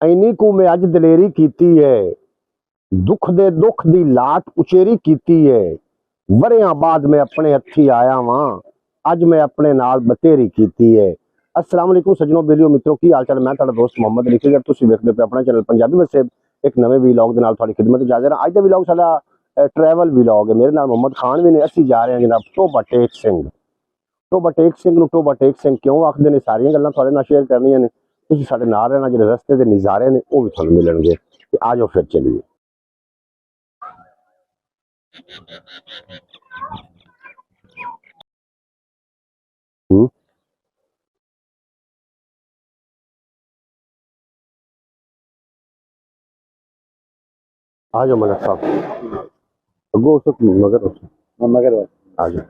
ਇੰਨੀ ਕੁ ਮੈਂ ਅੱਜ ਦਲੇਰੀ ਕੀਤੀ ਹੈ, ਦੁੱਖ ਦੇ ਦੁੱਖ ਦੀ ਲਾਟ ਉਚੇਰੀ ਕੀਤੀ ਹੈ। ਵਰਿਆਂ ਬਾਅਦ ਮੈਂ ਆਪਣੇ ਹੱਥੀ ਆਇਆ ਵਾਂ, ਅੱਜ ਮੈਂ ਆਪਣੇ ਨਾਲ ਬਤੇਰੀ ਕੀਤੀ ਹੈ। अस्सलाम वालेकुम सज्जनों बेलियो मित्रों की हाल चाल। मैं तुहाडा दोस्त मोहम्मद अली फिगर तुसीं वेखदे पे अपना चैनल पंजाबी वसे एक नवे व्लॉग दे नाल तुहाडी खिदमत च हाज़िर हां। अज दा व्लॉग साडा ट्रैवल व्लॉग है। मेरे नाल मोहम्मद खान भी ने। असीं जा रहे हैं जनाब टोबा टेक सिंह। टोबा टेक सिंह नूं टोबा टेक सिंह क्यों आखदे ने, सारियां गल्लां तुहाडे नाल शेयर करनियां ने। तुसीं साडे नाल रहना, जिहड़े रस्ते दे नज़ारे ने वो भी तुहानूं मिलणगे। ते आ जाओ फिर चलिए। आ जाओ मलक साहब, अगो मगर आ जाओ।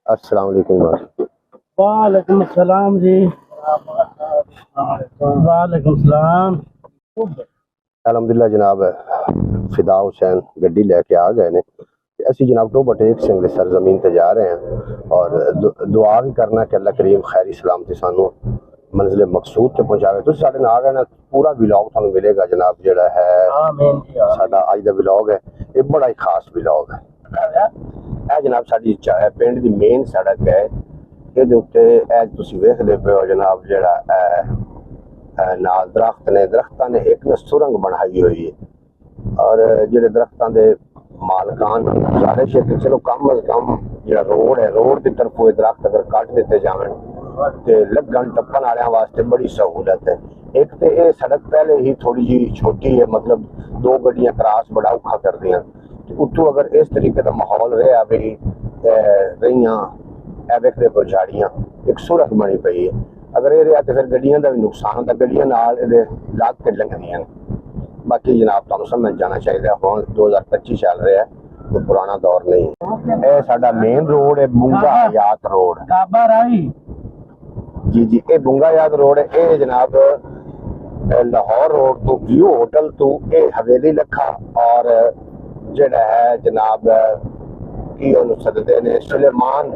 अस्सलाम वालेकुम। वालेकुम सलाम जी। वालेकुम सलाम। अलहमदुलिल्लाह जनाब फिदा हुसैन गड्डी लैके आ गए ने। असी जनाब टोबा टेक सिंह की सरजमीन पर जा रहे हैं और दुआ भी करना कि अल्लाह करीम खैरी सलामती सानू मंजिल मकसूद तक पहुँचावे। तुसीं साडे नाल रहना, पूरा व्लॉग तुहानूं मिलेगा जनाब। जिहड़ा है साडा अज दा व्लॉग है, ये बड़ा ही खास व्लॉग है। यह जनाब साडी पिंड दी मेन सड़क है। इहदे उत्ते तुसीं वेखदे पे हो जनाब, जिहड़ा नाल दरख्त ने, दरख्तां ने एक न सुरंग बनाई हुई है और जिहड़े दरख्तां दे मालकान गुजारिश है कि चलो कम अज कम जिहड़ा रोड है, रोड की तरफ वो दरख्त अगर कट दिते जावन ते लगन टप्पन वालियां वास्ते बड़ी सहूलत है। एक तो यह सड़क पहले ही थोड़ी जी छोटी है, मतलब दो गड्डियां क्रॉस बड़ा औखा कर दियां। उत्तों अगर इस तरीके का माहौल रहा भी रही वेखदे पर झाड़ियां एक सुरख बनी पई है, अगर ये रहा तो फिर गड्डियां का भी नुकसान होता, गड्डियां नाल लग के लंघदियां। बाकी जनाब तुहानूं समझ जाना चाहिए, हुण 2025 चल रहा है, कोई पुराना दौर नहीं। यह साडा मेन रोड है, बुंगा हयात रोड। जी जी, ये बुंगा हयात रोड है। ये जनाब लाहौर रोड तो व्यू होटल तो ये हवेली लखा और जिहड़ा है जनाब की सददे ने सुलेमान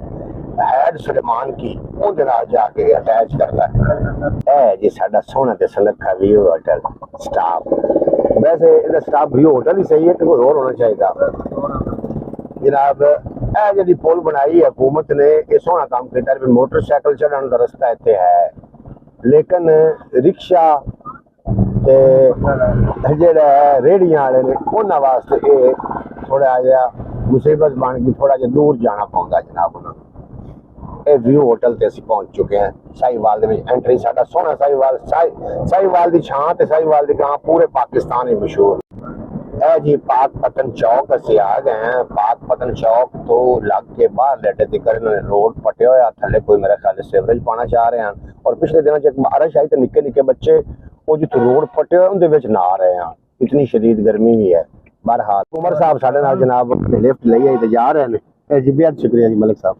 हैड सुलेमान की उहदे नाल जाके अटैच करता है। जी साडा सोहना ते सुनक्खा व्यू होटल स्टाफ। वैसे इहदा स्टाफ व्यू होटल ही सही है कि कोई और होना चाहिए जनाब। यह जी पुल बनाई है हुकूमत ने, यह सोहना काम किया भी मोटरसाइकिल चढ़ने का रस्ता इत्थे है, लेकिन रिक्शा ते जिहड़ा रेहड़ियां वाले ने उन्हां वास्ते ये थोड़ा जिहा मुसीबत बन गई, थोड़ा जिहा दूर जाना पौंदा जनाब उन्हां। ये व्यू होटल ते असीं पहुंच चुके हैं। साहिवाल दे विच एंट्री साडा सोहना साहिवाल दी छां ते साहिवाल दी गां पूरे पाकिस्तान में मशहूर। है जी पाक पतन चौक असीं आ गए हैं। पाक पतन चौक तो लग के बाहर लेटे तिकर इन्होंने रोड पटे होया, थले कोई मेरे ख्याल सीवरेज पाना चाह रहे हैं। और पिछले दिनों एक बारिश आई तो निक्के निक्के बच्चे वो जिथे रोड पटे हुए उनके विच नहा रहे हैं, इतनी शदीद गर्मी भी है। बहरहाल उमर साहब साडे नाल जनाब लिफ्ट लई आई ते जा रहे हैं जी। बेहद शुक्रिया जी मलिक साहब,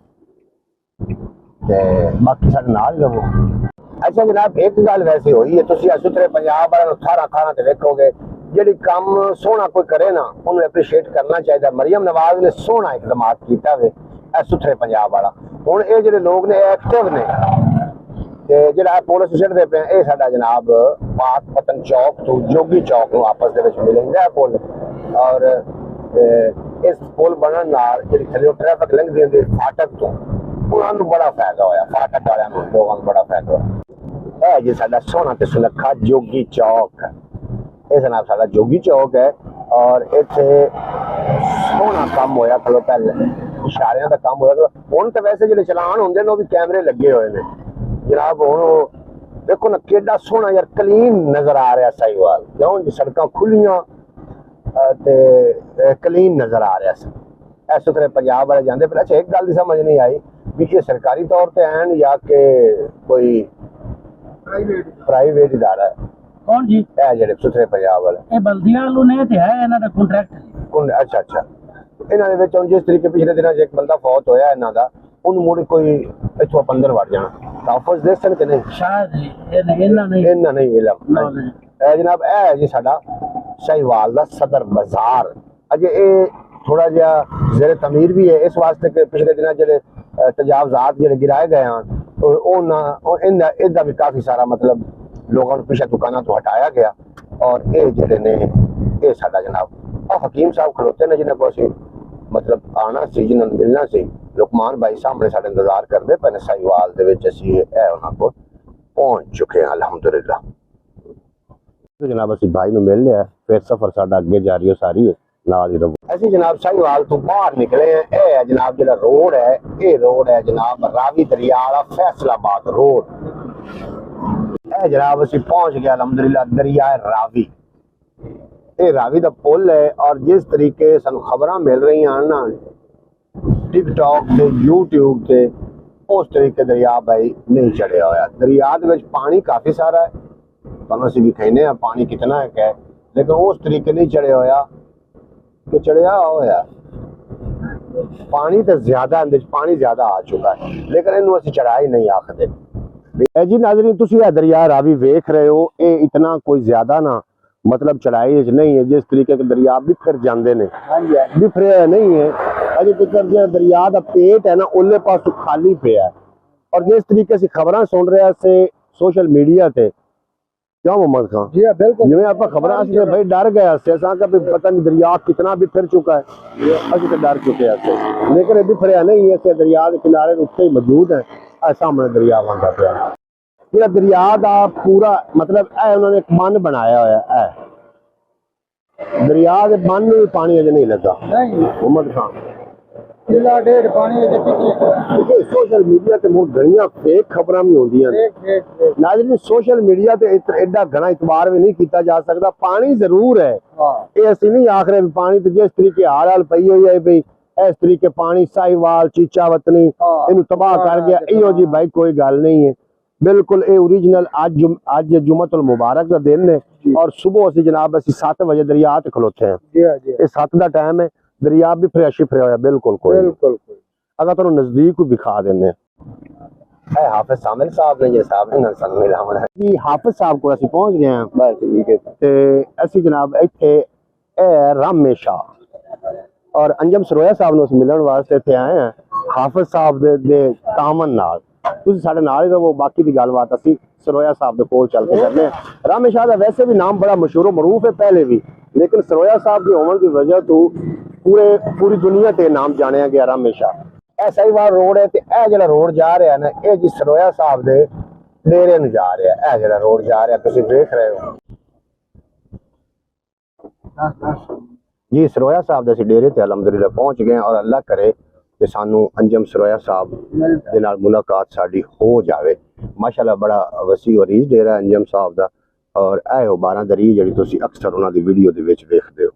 बाकी साडे नाल ही रहो। अच्छा जनाब एक गल वैसे हुई है, तुसीं सुथरे पंजाब वालों थारा थारा ते वेखोगे जिहड़ी काम सोहना कोई करे ना उन्हें अप्रीशिएट करना चाहिए। मरियम नवाज ने सोहना इकदाम किया वे सुथरे पंजाब वाला। हुण ये जिहड़े लोग ने एक्टिव ने ते जिहड़ा पुलिस छड्डदे पे ये साडा जनाब पाक पतन चौक तो जोगी चौक नूं आपस दे विच मिलदा है पुल। और इस पुल बनन नाल जिहड़ी थल्ले ट्रैफिक लंघदी हुंदी फाटक तो उन्हां नूं बड़ा फायदा होया, फाटक वालियां नूं लोकां नूं बड़ा फायदा होया। जी साडा सोहना ते सुलक्खा जोगी चौक, ये जनाब साडा जोगी चौक है और इत्थे सोहना काम होया। चलो पहले इशारियां दा काम होया, हुण तो वैसे जिहड़े चलान हुंदे ने वो भी कैमरे लगे हुए ने जनाब। हुण देखो ना केड़ा सोहना यार क्लीन नजर आ रहा साहिवाल, क्यों जी सड़कां खुलियां ते क्लीन नजर आ रहा। इस सुथरे पंजाब वाले जांदे पर। अच्छा एक गल दी समझ नहीं आई भी ये सरकारी तौर पर हैं या कि कोई प्राइवेट इदारा है। कौन जी जेडे सुथरे पंजाब वाले ये बल्दियां वालों ने ते है इन्हां दा कॉन्ट्रैक्ट। अच्छा अच्छा, इन्हां दे विच जिस तरीके पिछले दिनों एक बंदा फौत होया इन्हां दा, उन्होंने मुड़ कोई इत्थों अंदर वड़ जाना तहफ़ुज़ दे सकते नहीं शायद इन्हां नहीं इल्म जनाब। है जी साडा साहिवाल दा सदर बाजार। अजे ये थोड़ा जिहा ज़ेरे तमीर भी है इस वास्ते कि पिछले दिनों जिहड़े तजावज़ात जिहड़े गिराए गए हैं इहदा भी काफ़ी सारा मतलब लोगों को पिछले दुकानों तो हटाया गया ਔਰ ਇਹ ਜਿਹੜੇ ਨੇ ਇਹ ਸਾਡਾ ਜਨਾਬ ਉਹ ਹਕੀਮ ਸਾਹਿਬ ਖਲੋਤੇ ਨੇ ਜਿਹਨਾਂ ਕੋਲ ਅਸੀਂ ਮਤਲਬ ਆਣਾ ਸੀ, ਜਿਹਨਾਂ ਨੂੰ ਮਿਲਣਾ ਸੀ। ਲੁਕਮਾਨ ਭਾਈ ਸਾਹਮਣੇ ਸਾਡੇ ਇੰਤਜ਼ਾਰ ਕਰਦੇ ਪਏ ਨੇ ਸਾਈਵਾਲ ਦੇ ਵਿੱਚ। ਅਸੀਂ ਇਹ ਉਹਨਾਂ ਕੋਲ ਪਹੁੰਚ ਚੁੱਕੇ ਹਾਂ ਅਲਹਮਦੁਲਿਲਾ। ਜਨਾਬ ਅਸੀਂ ਭਾਈ ਨੂੰ ਮਿਲ ਲਿਆ, ਫਿਰ ਸਫ਼ਰ ਸਾਡਾ ਅੱਗੇ ਜਾਰੀ ਹੋ ਸਾਰੀ ਹੈ ਨਾਲ ਹੀ ਰਹੋ। ਅਸੀਂ ਜਨਾਬ ਸਾਈਵਾਲ ਤੋਂ ਬਾਹਰ ਨਿਕਲੇ हैं। ਇਹ ਹੈ ਜਨਾਬ ਜਿਹੜਾ रोड है, ये रोड है जनाब रावी दरिया वाला फैसलाबाद रोड। ਇਹ ਜਨਾਬ ਅਸੀਂ पहुंच गया अलहमदुलिल्लाह दरिया रावी। ये रावी का पुल है और जिस तरीके सानू खबर मिल रही हैं ना टिकटॉक से यूट्यूब से, उस तरीके दरिया भाई नहीं चढ़िया होया। दरिया दे विच पानी काफ़ी सारा है, तुहानूं असीं भी कहने हैं पानी कितना है, लेकिन उस तरीके नहीं चढ़िया होया कि चढ़िया होया। पानी तो ज्यादा अंदर पानी ज्यादा आ चुका है, लेकिन इन्हू असीं चढ़ाई नहीं आखते। जी नाज़रीन तुसीं ये दरिया रावी वेख रहे हो, ये इतना कोई ज्यादा ना मतलब चढ़ाई नहीं है। जिस तरीके के दरिया बिखर जाते हैं, बिखरे नहीं है अजे तक जो दरिया का पेट है ना उरले पास खाली पिया है। और जिस तरीके से खबर सुन रहे से सोशल मीडिया से, क्यों मोहम्मद खान जी बिल्कुल जिवें आप खबर भाई डर गया से पता नहीं दरिया कितना बिखर चुका है, असं तो डर चुके हैं। लेकिन ये बिखरिया नहीं है, दरिया के किनारे उत्ते ही मौजूद है। सामने दरिया वहां पे ਜਿਹੜਾ दरिया का पूरा मतलब उन्होंने एक मन बनाया हुआ है। दरिया के मन में भी पानी अजे नहीं लगा मोहम्मद खान। सोशल मीडिया ते घणियां फेक खबरां भी होंदियां ने नाज़रीन। सोशल मीडिया ते एडा घना इतबार भी नहीं किया जा सकता। पानी जरूर है, ये असीं नहीं आख रहे पानी तो जिस तरीके हाल पई हुई है भाई इस तरीके पानी साहिवाल चीचा वतनी इन्हू तबाह कर गया, इहो जी भाई कोई गल नहीं है। बिल्कुल ये ओरिजिनल अज जुमतुल मुबारक का दिन है और सुबह असी जनाब असी 7 बजे दरिया ते खलोते हैं। ये 7 का टाइम है, दरिया भी फ्रेश होया बिल्कुल कोई अगर तुहानू नजदीक दिखा देने। हाफिज सामिल साहब ने साहब इन्हां सन मिलावण है जी। हाफिज साहब को असी पहुंच गए हैं, बस ठीक है। ते असी जनाब इत्थे रामे शाह और अंजम सरोया साहब नूं मिलण वास्ते इत्थे आए हैं। हाफिज साहब दे तामन नाल तुसीं साडे नाल ही रहो, बाकी दी गलबात असीं सरोया साहब दे कोल चल के करने। रामे शाह दा वैसे भी नाम बड़ा मशहूर मरूफ है पहले भी, लेकिन सरोया साहब की होने की वजह तो पूरी दुनिया ते नाम जानिया गया रामे शाह। ऐ साहिवाल रोड है, यह जो रोड जा रहा है ना ये जी सरोया साहब के डेरे नूं जा रहा है। यह जो रोड जा रहा तुसीं देख रहे हो जी सरोया साहब दे डेरे ते अलहमदुलिल्लाह पहुंच गए और अल्लाह करे कि सानू अंजम सरोया साहब दे नाल मुलाकात साडी हो जावे। माशाअल्लाह बड़ा वसी और रीच डेरा अंजम साहब दा और ऐ 12 दरी जिहड़ी तुसीं अक्सर उन्हां दी वीडियो दे विच वेखदे हो।